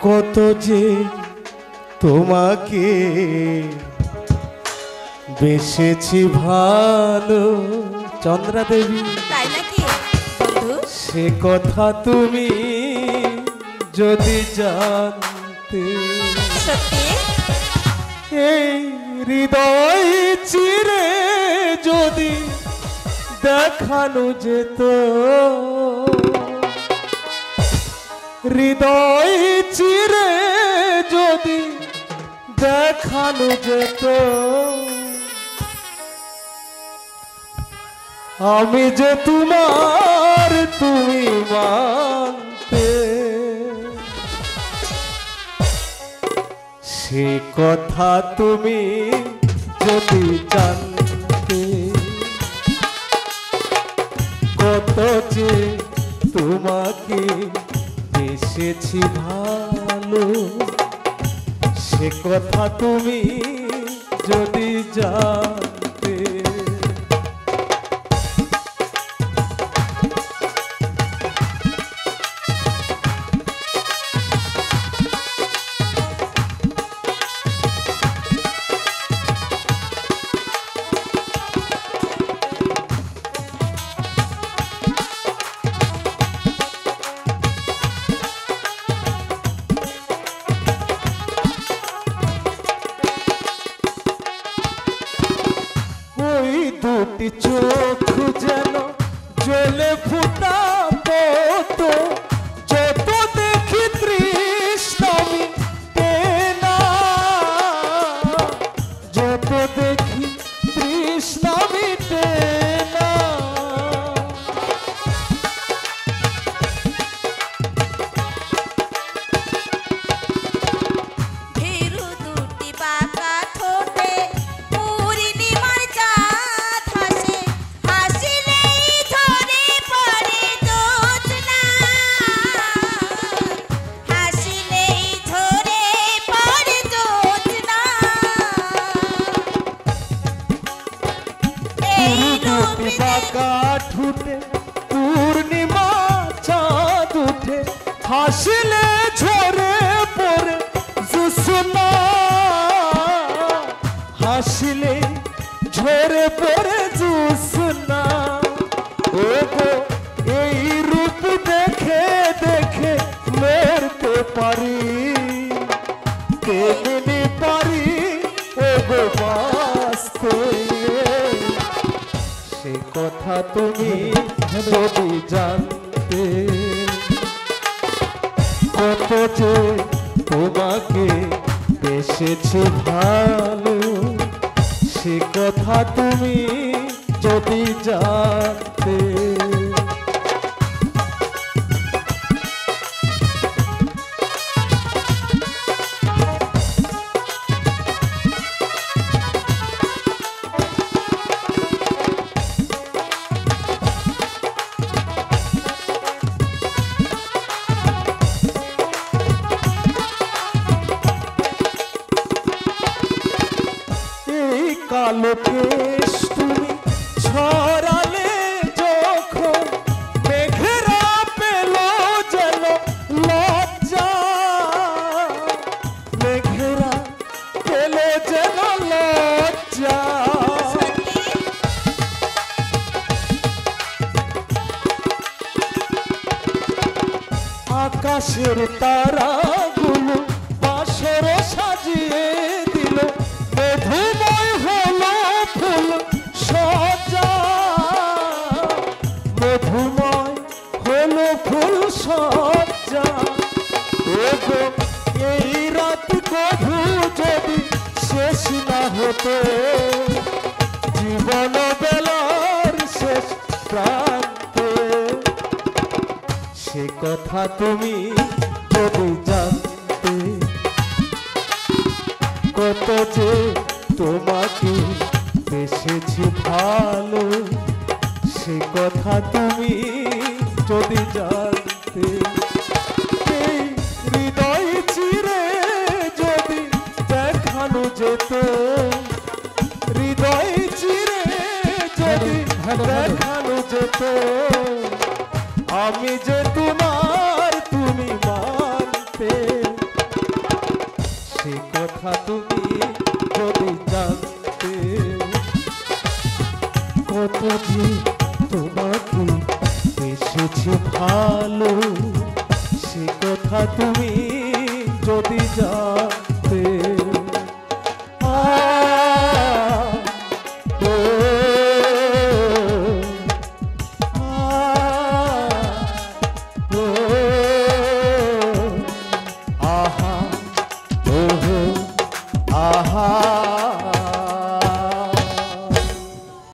কত যে তোমাকে বেসেছি ভালো। চন্দ্রা দেবী, তাই নাকি বন্ধু? সে কথা তুমি যদি জানতে, সত্যি এই হৃদয় চিরে যদি দেখানো যেত, হৃদয় চিরে যদি দেখানো যেত, আমি যে তোমার তুমি মানতে, সে কথা তুমি যদি জানতে, কত যে তোমাকে বেসেছি ভালো, সে কথা তুমি যদি জানতে। দুটি চোখ যেন জ্বলে ফুটা পতো, যত দেখি তৃষ্ণা মিটে না, যত দেখি তৃষ্ণা মিটে না। ভীরু দুটি বাঁকা ঠোঁটে পূর্ণিমার চাঁদ হাসে, হাসিলেই ঝরে পড়ে জ্যোৎস্না, হাসিলেই ঝরে পড়ে জ্যোৎস্না। এই দুটি বাঁকা ঠোঁটে পূর্ণিমা চাঁদ উঠে, হাসিলে ঝরে পড়ে জ্যোৎস্না, হাসিলে ঝরে পড়ে জ্যোৎস্না। ও গো, এই রূপ দেখে দেখে মরতে পারি, তেমনি পারি ও গো বাঁচতে, সে কথা তুমি যদি জানতে, কত যে তোমাকে বেসেছি ভালো, সে কথা তুমি যদি জানতে। কালো কেশ তুমি ছড়ালে যখন, মেঘেরা পেল যেন লজ্জা, মেঘেরা পেল যেন লজ্জা। আকাশের তারাগুলো বাসর সাজিয়ে দিল, মধুময় হলো ফুল সজ্জা, মধুময় হলো ফুল সজ্জা। ওগো, এই রাত কভু যদি শেষ না হতো, জীবন বেলার শেষ প্রান্তে, সে কথা তুমি যদি জানতে, কত যে তোমাকে বেসেছি ভালো, সে কথা তুমি যদি জানতে, এই হৃদয় চিরে যদি দেখানো যেত, হৃদয় চিরে যদি দেখানো যেত, আমি যে তোমার তুমি মানতে, কত যে তোমাকে বেসেছি ভালো সে কথা তুমি যদি জানতে